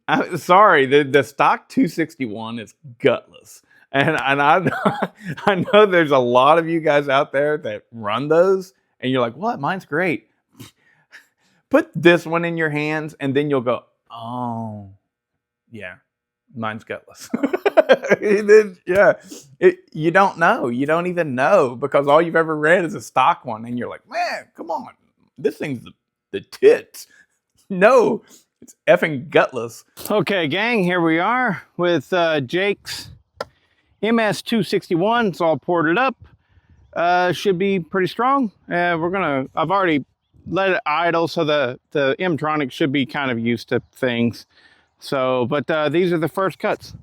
I'm sorry, the stock 261 is gutless. And I know there's a lot of you guys out there that run those, and you're like, what? Mine's great. Put this one in your hands, and then you'll go, oh, yeah, mine's gutless. You don't know. You don't even know because all you've ever read is a stock one, and you're like, man, come on, this thing's the tits. No, it's effing gutless. Okay, gang, here we are with Jake's MS261. It's all ported up. Should be pretty strong. I've already let it idle, so the M-Tronic should be kind of used to things. So, but these are the first cuts.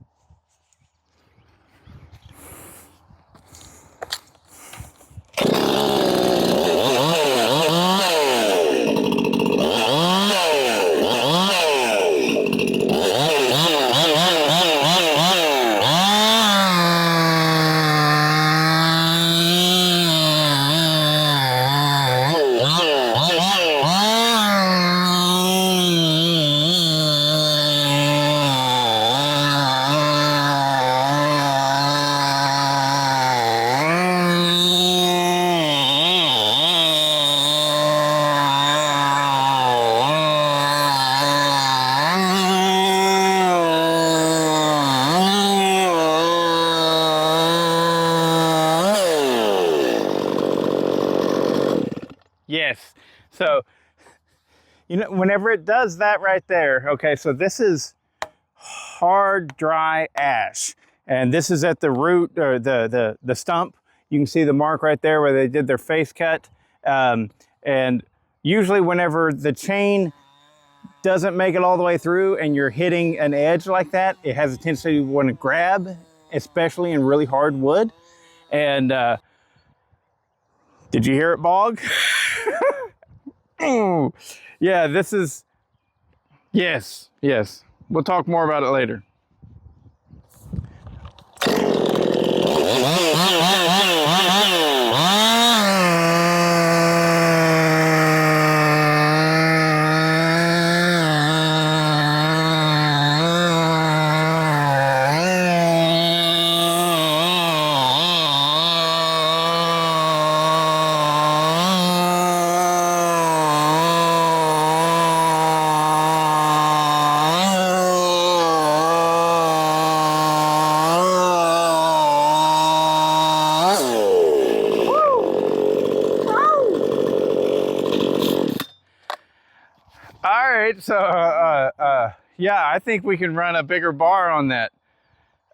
Yes. So, you know, whenever it does that right there, okay, so this is hard, dry ash. And this is at the root, or the stump. You can see the mark right there where they did their face cut. And usually whenever the chain doesn't make it all the way through and you're hitting an edge like that, it has a tendency to want to grab, especially in really hard wood. And did you hear it bog? Yeah, this is, yes. We'll talk more about it later. So, yeah, I think we can run a bigger bar on that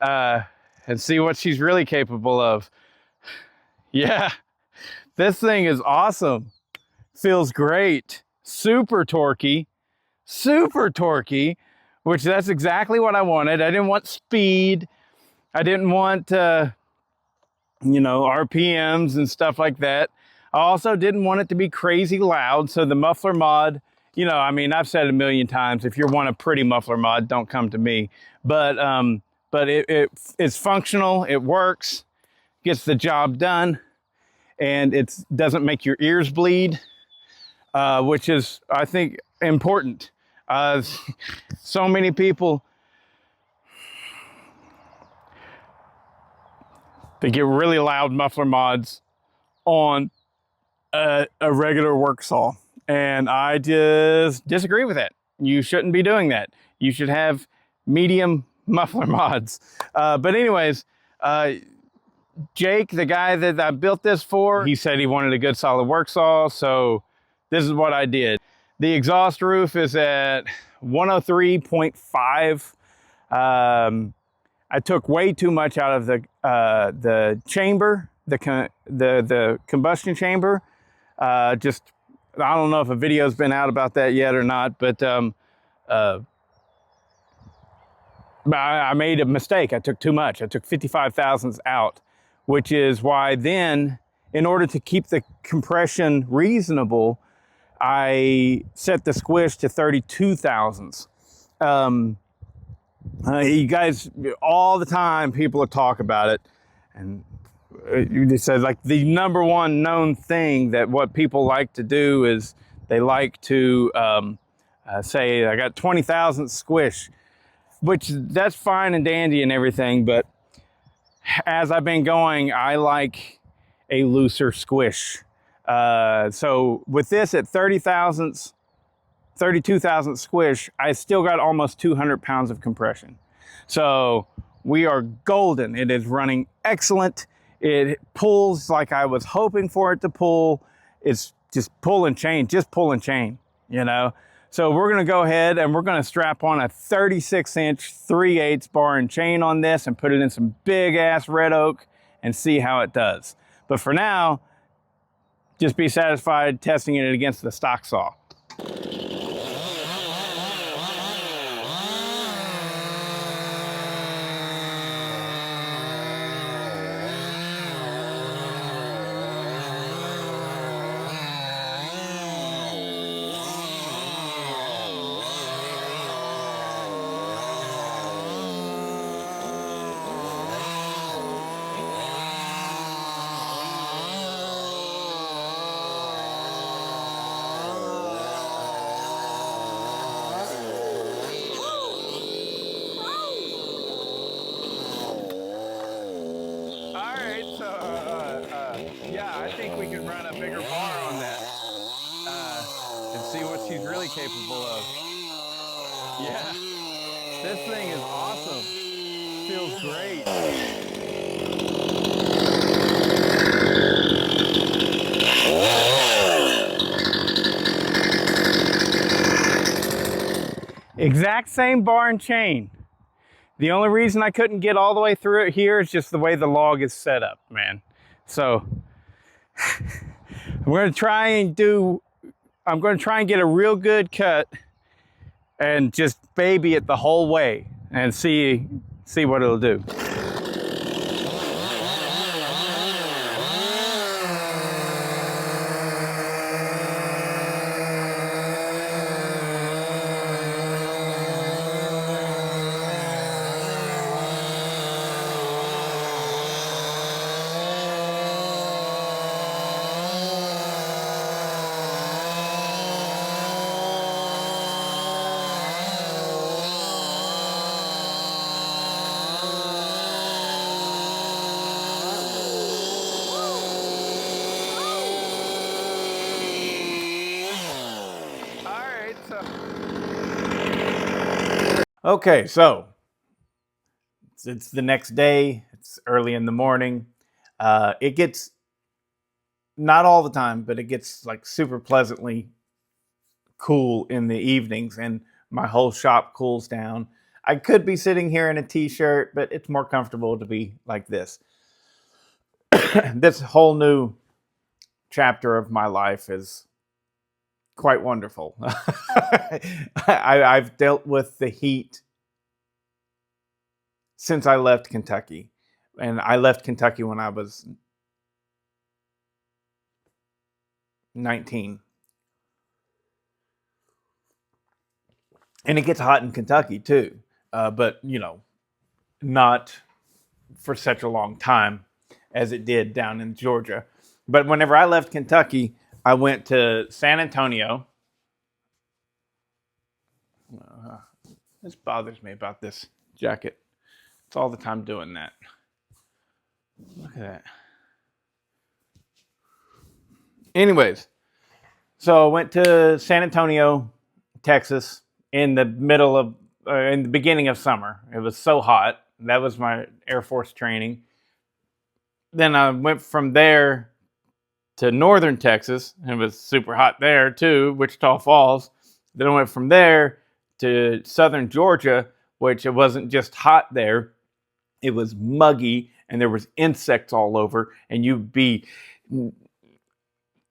and see what she's really capable of. Yeah, this thing is awesome. Feels great. Super torquey, which that's exactly what I wanted. I didn't want speed. I didn't want, you know, RPMs and stuff like that. I also didn't want it to be crazy loud. So the muffler mod, you know, I mean, I've said it a million times, if you want a pretty muffler mod, don't come to me. But it's functional, it works, gets the job done, and it doesn't make your ears bleed, which is, I think, important. So many people, they get really loud muffler mods on a regular work saw. And I just disagree with that. You shouldn't be doing that. You should have medium muffler mods. But anyways, Jake, the guy that I built this for, he said he wanted a good solid work saw. So this is what I did. The exhaust roof is at 103.5. I took way too much out of the chamber, the combustion chamber. I don't know if a video's been out about that yet or not, but I made a mistake. I took too much. I took 55 thousandths out, which is why then, in order to keep the compression reasonable, I set the squish to 32 thousandths. You guys, all the time, people talk about it, and it says like the number one known thing that what people like to do is they like to say, I got 20 thousandths squish. which that's fine and dandy and everything, but as I've been going, I like a looser squish. So with this at 30 thousandths, 32 thousandths squish, I still got almost 200 pounds of compression. So we are golden. It is running excellent. It pulls like I was hoping for it to pull. It's just pull and chain, you know? So we're gonna go ahead and we're gonna strap on a 36-inch 3/8 bar and chain on this and put it in some big ass red oak and see how it does. But for now, just be satisfied testing it against the stock saw. Yeah, I think we can run a bigger bar on that and see what she's really capable of. Yeah, this thing is awesome. Feels great. Exact same bar and chain. The only reason I couldn't get all the way through it here is just the way the log is set up, man. So I'm going to try and get a real good cut and just baby it the whole way and see what it'll do. Okay, so it's the next day. It's early in the morning. It gets, not all the time, but it gets like super pleasantly cool in the evenings and my whole shop cools down. I could be sitting here in a t-shirt, but it's more comfortable to be like this. This whole new chapter of my life is quite wonderful. I've dealt with the heat since I left Kentucky. And I left Kentucky when I was 19. And it gets hot in Kentucky too. But, you know, not for such a long time as it did down in Georgia. But whenever I left Kentucky, I went to San Antonio. This bothers me about this jacket. It's all the time doing that. Look at that. Anyways, so I went to San Antonio, Texas, in the beginning of summer. It was so hot. That was my Air Force training. Then I went from there to northern Texas, and it was super hot there too, Wichita Falls. Then I went from there to southern Georgia, which it wasn't just hot there. It was muggy, and there was insects all over, and you'd be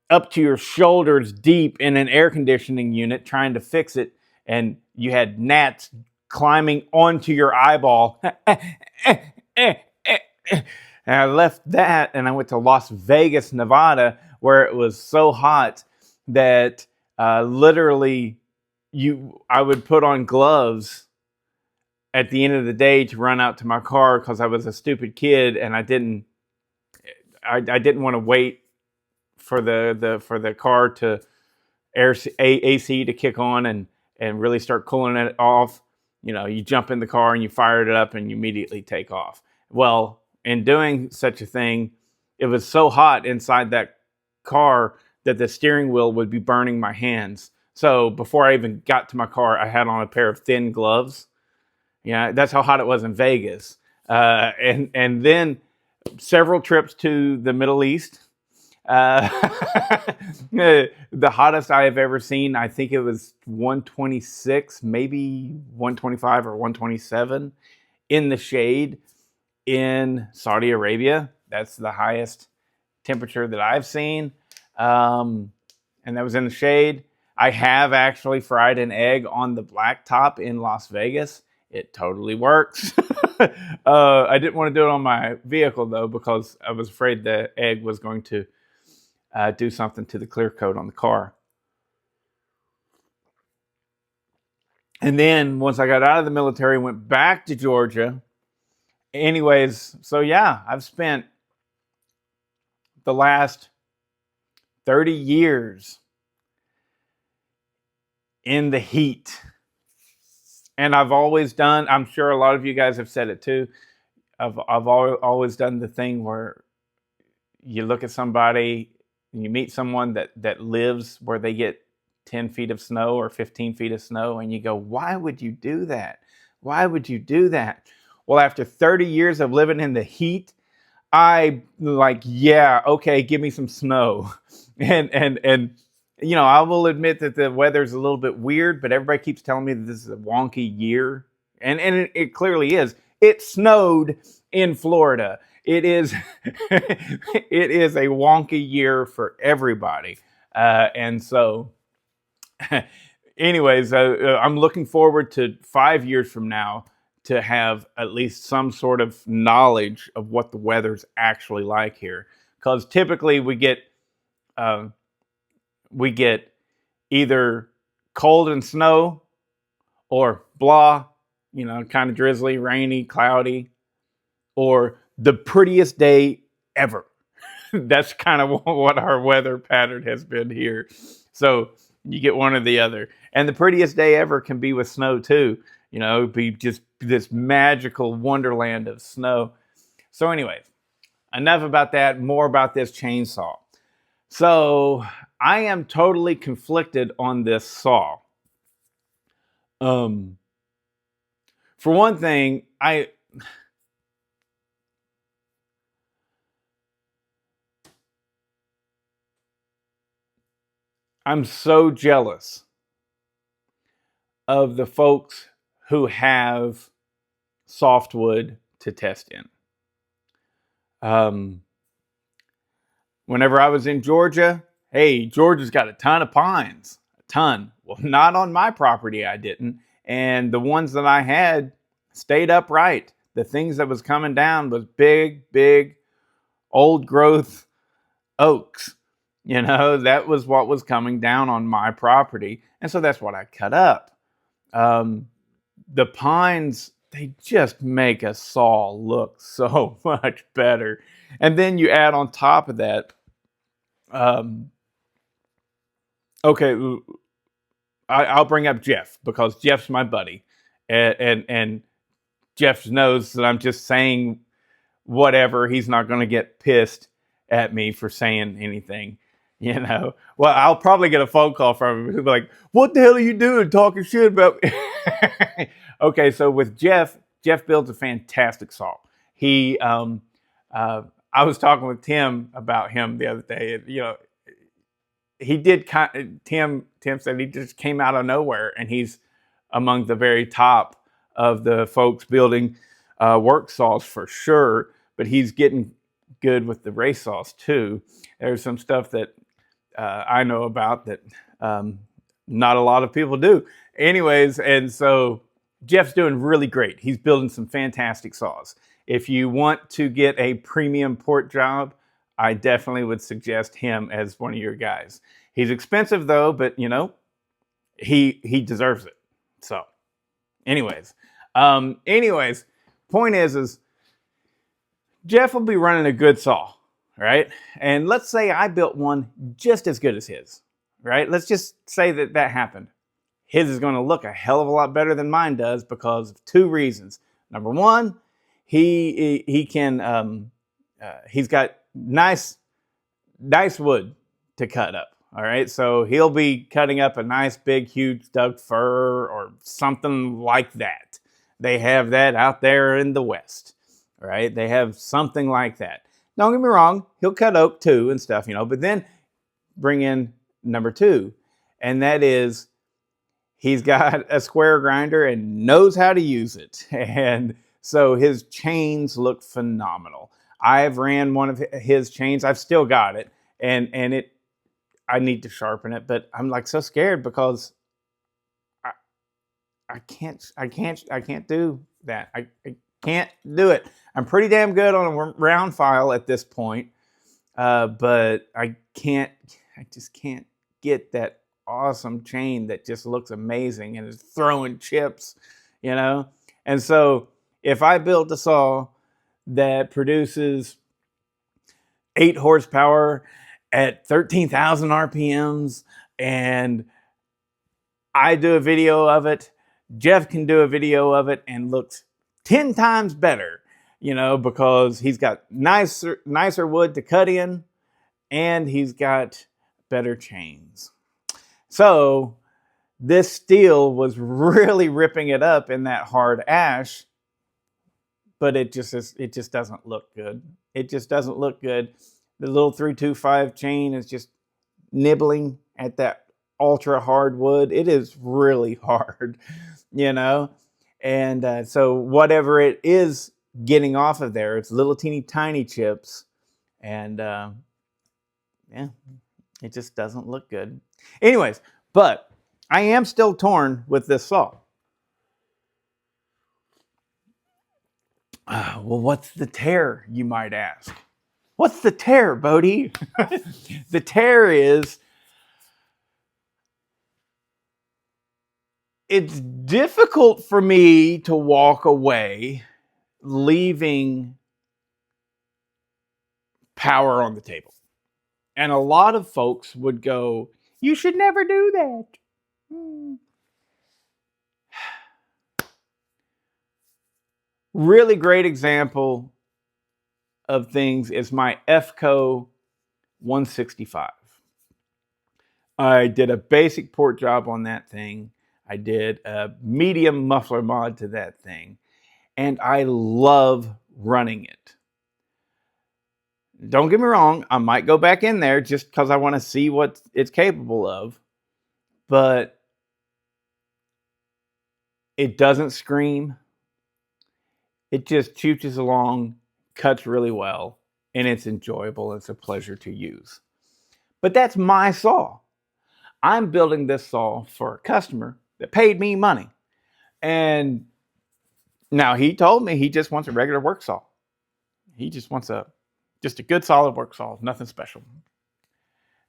up to your shoulders deep in an air conditioning unit trying to fix it, and you had gnats climbing onto your eyeball. And I left that and I went to Las Vegas, Nevada, where it was so hot that literally I would put on gloves at the end of the day to run out to my car because I was a stupid kid and I didn't want to wait for the car to AC to kick on and really start cooling it off. you know, you jump in the car and you fire it up and you immediately take off. Well, in doing such a thing, it was so hot inside that car that the steering wheel would be burning my hands. So before I even got to my car, I had on a pair of thin gloves. Yeah, that's how hot it was in Vegas. And then several trips to the Middle East. The hottest I have ever seen, I think it was 126, maybe 125 or 127 in the shade in Saudi Arabia. That's the highest temperature that I've seen. And that was in the shade. I have actually fried an egg on the blacktop in Las Vegas. It totally works. I didn't want to do it on my vehicle though, because I was afraid the egg was going to do something to the clear coat on the car. And then once I got out of the military, went back to Georgia. Anyways, so yeah, I've spent the last 30 years in the heat. And I've always done, I'm sure a lot of you guys have said it too, I've always done the thing where you look at somebody and you meet someone that lives where they get 10 feet of snow or 15 feet of snow, and you go, why would you do that? Why would you do that? Well, after 30 years of living in the heat, I like, yeah, okay, give me some snow. And you know, I will admit that the weather's a little bit weird, but everybody keeps telling me that this is a wonky year. And it clearly is. It snowed in Florida. It is it is a wonky year for everybody. And so anyways, I'm looking forward to 5 years from now to have at least some sort of knowledge of what the weather's actually like here. Because typically we get either cold and snow or blah, you know, kind of drizzly, rainy, cloudy, or the prettiest day ever. That's kind of what our weather pattern has been here. So you get one or the other. And the prettiest day ever can be with snow too. You know, it'd be just this magical wonderland of snow. So anyways, enough about that, more about this chainsaw. So I am totally conflicted on this saw. For one thing, I'm so jealous of the folks who have softwood to test in. Whenever I was in Georgia, hey, Georgia's got a ton of pines, a ton. Well, not on my property, I didn't. And the ones that I had stayed upright. The things that was coming down was big, old growth oaks. You know, that was what was coming down on my property. And so that's what I cut up. The pines, they just make a saw look so much better. And then you add on top of that, okay, I'll bring up Jeff because Jeff's my buddy. And Jeff knows that I'm just saying whatever. He's not going to get pissed at me for saying anything. You know, well, I'll probably get a phone call from him. He'll be like, what the hell are you doing talking shit about me? Okay, so with Jeff builds a fantastic saw. I was talking with Tim about him the other day. And, you know, Tim said he just came out of nowhere, and he's among the very top of the folks building work saws for sure, but he's getting good with the race saws too. There's some stuff that I know about that not a lot of people do. Anyways, and so Jeff's doing really great. He's building some fantastic saws. If you want to get a premium port job, I definitely would suggest him as one of your guys. He's expensive though, but you know, he deserves it. So anyways, point is Jeff will be running a good saw, right? And let's say I built one just as good as his, right? Let's just say that happened. his is going to look a hell of a lot better than mine does because of two reasons. Number one, he can he's got nice wood to cut up. All right, so he'll be cutting up a nice big huge Doug fir or something like that. They have that out there in the West. All right, they have something like that. Don't get me wrong, he'll cut oak too and stuff, but then bring in number two, and that is he's got a square grinder and knows how to use it. And so his chains look phenomenal. I've ran one of his chains. I've still got it. And I need to sharpen it, but I'm like so scared because I can't do that. I can't do it. I'm pretty damn good on a round file at this point. But I just can't get that awesome chain that just looks amazing and is throwing chips, And so if I built a saw that produces 8 horsepower at 13,000 RPMs and I do a video of it, Jeff can do a video of it and looks 10 times better, because he's got nicer wood to cut in and he's got better chains. So this Stihl was really ripping it up in that hard ash, but it just doesn't look good. It just doesn't look good. The little 325 chain is just nibbling at that ultra hard wood. It is really hard, And so whatever it is getting off of there, it's little teeny tiny chips, and yeah, it just doesn't look good. Anyways, but I am still torn with this saw. Well, what's the tear, you might ask? What's the tear, Bodie? The tear is, it's difficult for me to walk away leaving power on the table. And a lot of folks would go, you should never do that. Really great example of things is my FCO 165. I did a basic port job on that thing. I did a medium muffler mod to that thing. And I love running it. Don't get me wrong, I might go back in there just because I want to see what it's capable of. But it doesn't scream. It just chooches along, cuts really well, and it's enjoyable. It's a pleasure to use. But that's my saw. I'm building this saw for a customer that paid me money. And now he told me he just wants a regular work saw. He just wants just a good solid work saw, nothing special.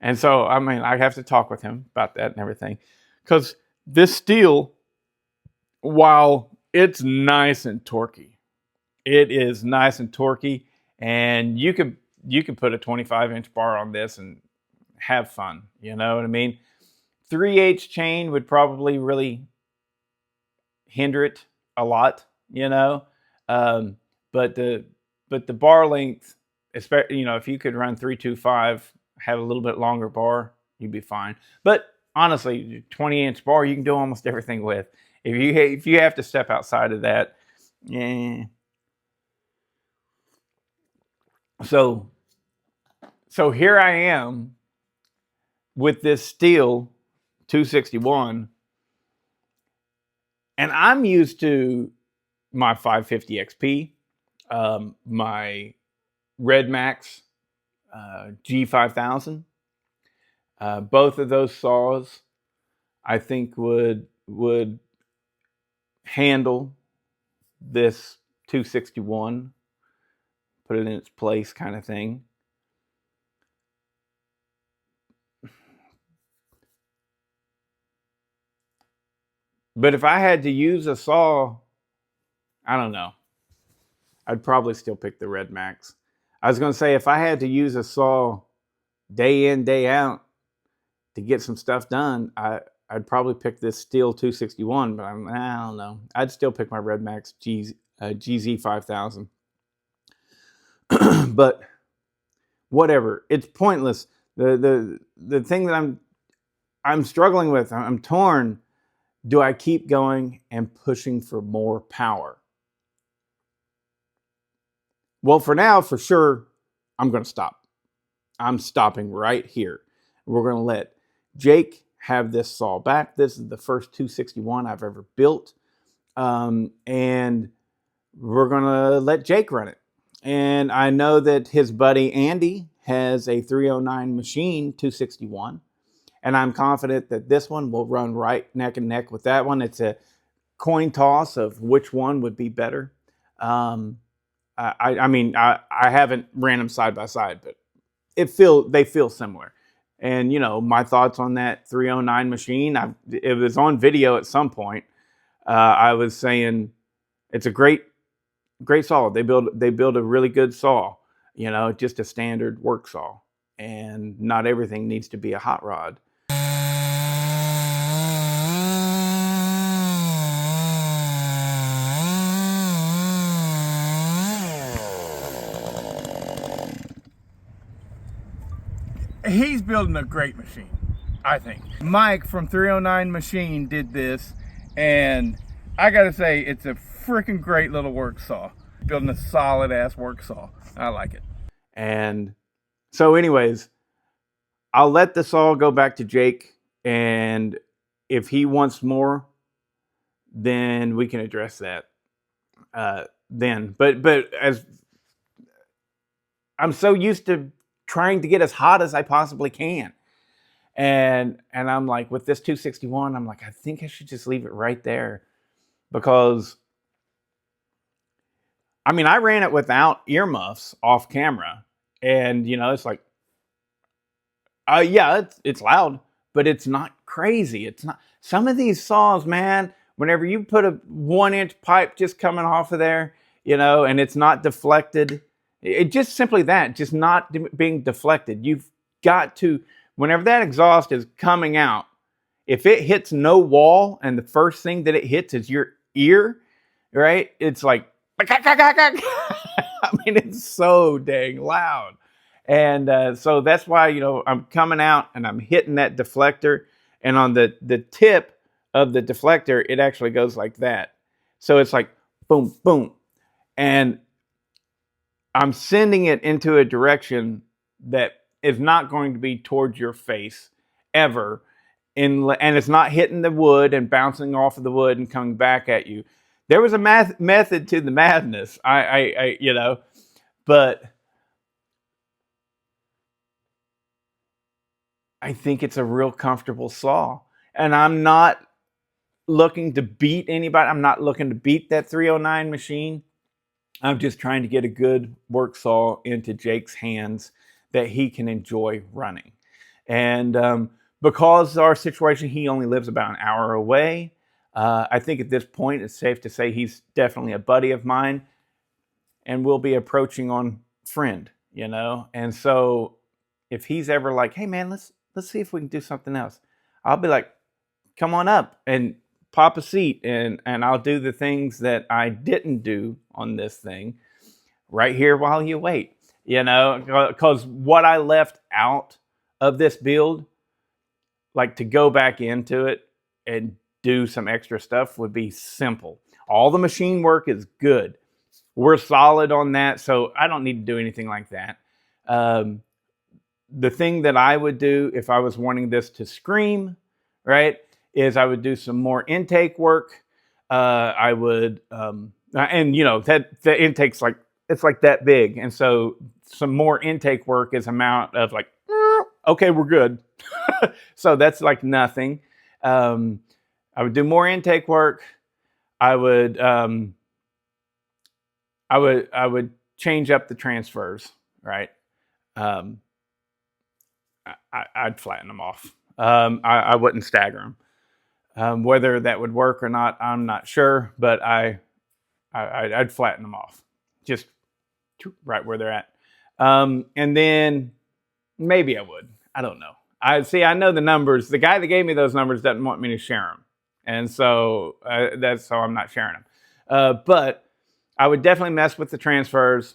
And so, I have to talk with him about that and everything. Because this Stihl, while it's nice and torquey, it is nice and torquey, and you can put a 25-inch bar on this and have fun. You know what I mean? 3/8 chain would probably really hinder it a lot, But the bar length, especially, if you could run 325, have a little bit longer bar, you'd be fine. But honestly, 20-inch bar, you can do almost everything with. If you have to step outside of that, yeah. So here I am with this Stihl 261, and I'm used to my 550 XP, my Red Max G5000. Both of those saws, I think, would handle this 261, put it in its place kind of thing. But if I had to use a saw, I don't know. I'd probably still pick the Red Max. I was going to say, if I had to use a saw day in, day out to get some stuff done, I'd probably pick this Stihl 261, but I don't know. I'd still pick my Red Max GZ 5000. But whatever, it's pointless. The thing that I'm struggling with, I'm torn. Do I keep going and pushing for more power? Well, for now, for sure, I'm going to stop. I'm stopping right here. We're going to let Jake have this saw back. This is the first 261 I've ever built. And we're going to let Jake run it. And I know that his buddy Andy has a 309 machine 261. And I'm confident that this one will run right neck and neck with that one. It's a coin toss of which one would be better. I mean, I haven't ran them side by side, but they feel similar. And, you know, my thoughts on that 309 machine, it was on video at some point. I was saying it's a great saw. They build a really good saw, you know, just a standard work saw. And not everything needs to be a hot rod. He's building a great machine, I think. Mike from 309 Machine did this, and I gotta say, it's a freaking great little work saw. Building a solid ass work saw. I like it. And so anyways, I'll let the saw go back to Jake, and if he wants more, then we can address that then. But as I'm so used to trying to get as hot as I possibly can. And I'm like, with this 261, I'm like, I think I should just leave it right there. Because, I mean, I ran it without earmuffs off camera. And, you know, it's like, yeah, it's loud, but it's not crazy. It's not. Some of these saws, man, whenever you put a 1-inch pipe just coming off of there, you know, and it's not deflected, it just simply that, just not being deflected. You've got to, whenever that exhaust is coming out, if it hits no wall and the first thing that it hits is your ear, right? It's like, I mean, it's so dang loud. And so that's why, you know, I'm coming out and I'm hitting that deflector, and on the tip of the deflector, it actually goes like that. So it's like boom, boom. And I'm sending it into a direction that is not going to be towards your face ever. And it's not hitting the wood and bouncing off of the wood and coming back at you. There was a method to the madness. I you know, but I think it's a real comfortable saw. And I'm not looking to beat anybody. I'm not looking to beat that 309 machine. I'm just trying to get a good work saw into Jake's hands that he can enjoy running. And because our situation, he only lives about an hour away. I think at this point, it's safe to say he's definitely a buddy of mine, and we'll be approaching on friend, you know? And so if he's ever like, hey man, let's see if we can do something else, I'll be like, come on up and pop a seat, and I'll do the things that I didn't do on this thing right here while you wait, you know, because what I left out of this build, like to go back into it and do some extra stuff, would be simple. All the machine work is good. We're solid on that, so I don't need to do anything like that. The thing that I would do if I was wanting this to scream, right, is I would do some more intake work. I would, and you know, that the intake's like, it's like that big. And so some more intake work is amount of like, okay, we're good. So that's like nothing. I would do more intake work. I would change up the transfers, right? I'd flatten them off. I wouldn't stagger them. Whether that would work or not, I'm not sure, but I'd flatten them off, just right where they're at. And then maybe I would. I don't know. I see. I know the numbers. The guy that gave me those numbers doesn't want me to share them, and so that's how I'm not sharing them. But I would definitely mess with the transfers.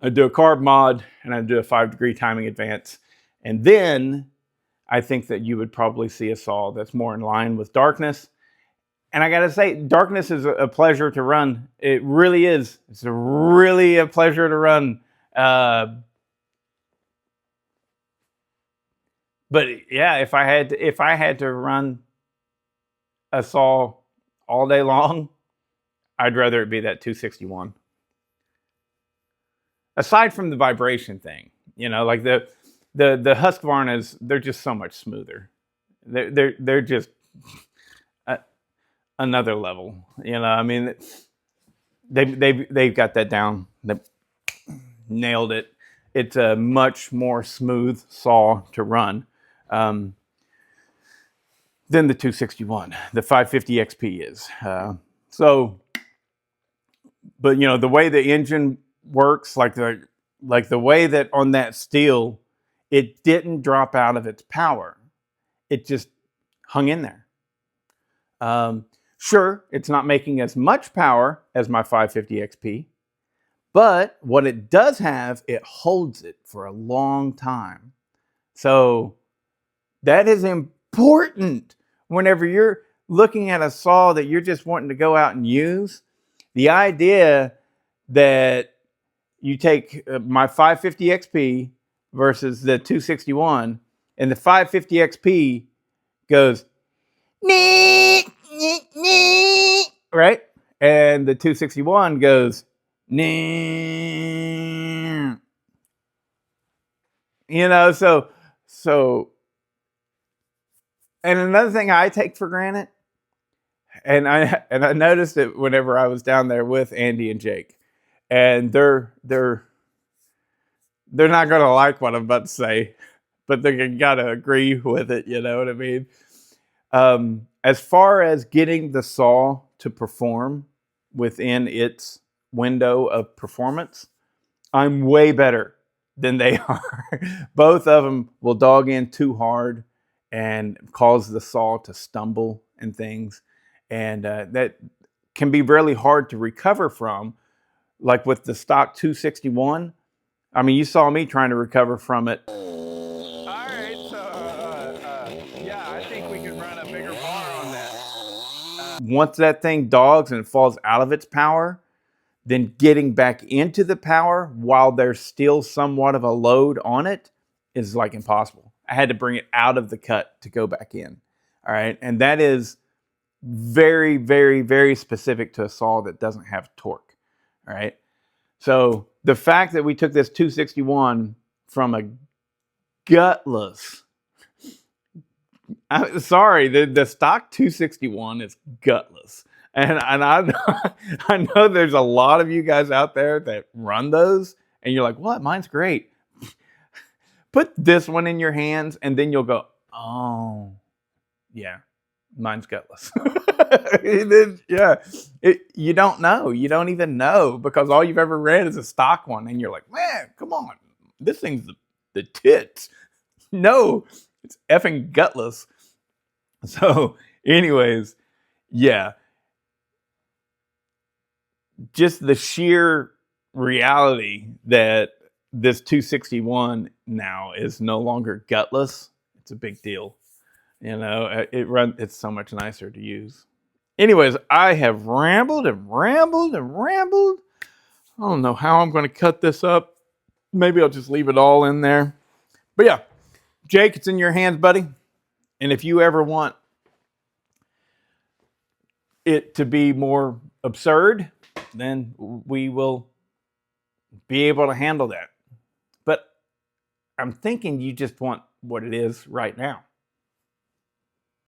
I'd do a carb mod, and I'd do a 5-degree timing advance, and then I think that you would probably see a saw that's more in line with darkness. And I gotta say, darkness is a pleasure to run. It really is. It's really a pleasure to run. But yeah, if I had to run a saw all day long, I'd rather it be that 261. Aside from the vibration thing, like the Husqvarnas, they're just so much smoother. They're just another level. I mean, they've got that down. They nailed it. It's a much more smooth saw to run than the 261. The 550 XP is. But the way the engine works, like the way that on that Stihl, it didn't drop out of its power. It just hung in there. Sure, it's not making as much power as my 550 XP, but what it does have, it holds it for a long time. So that is important whenever you're looking at a saw that you're just wanting to go out and use. The idea that you take my 550 XP versus the 261, and the 550 XP goes, right? And the 261 goes, so, and another thing I take for granted, and I noticed it whenever I was down there with Andy and Jake, and they're not gonna like what I'm about to say, but they're gotta agree with it. You know what I mean? As far as getting the saw to perform within its window of performance, I'm way better than they are. Both of them will dog in too hard and cause the saw to stumble and things. And that can be really hard to recover from. Like with the stock 261, I mean, you saw me trying to recover from it. All right, so yeah, I think we can run a bigger bar on that. Once that thing dogs and falls out of its power, then getting back into the power while there's still somewhat of a load on it is like impossible. I had to bring it out of the cut to go back in. All right, and that is very, very, very specific to a saw that doesn't have torque. All right, so the fact that we took this 261 from a gutless, I'm sorry, the stock 261 is gutless. And I know there's a lot of you guys out there that run those, and you're like, what? Mine's great. Put this one in your hands, and then you'll go, oh, yeah, mine's gutless. You don't know. You don't even know, because all you've ever read is a stock one, and you're like, man, come on. This thing's the tits. No, it's effing gutless. So anyways, yeah. Just the sheer reality that this 261 now is no longer gutless, it's a big deal. It's so much nicer to use. Anyways, I have rambled and rambled and rambled. I don't know how I'm going to cut this up. Maybe I'll just leave it all in there. But yeah, Jake, it's in your hands, buddy. And if you ever want it to be more absurd, then we will be able to handle that. But I'm thinking you just want what it is right now.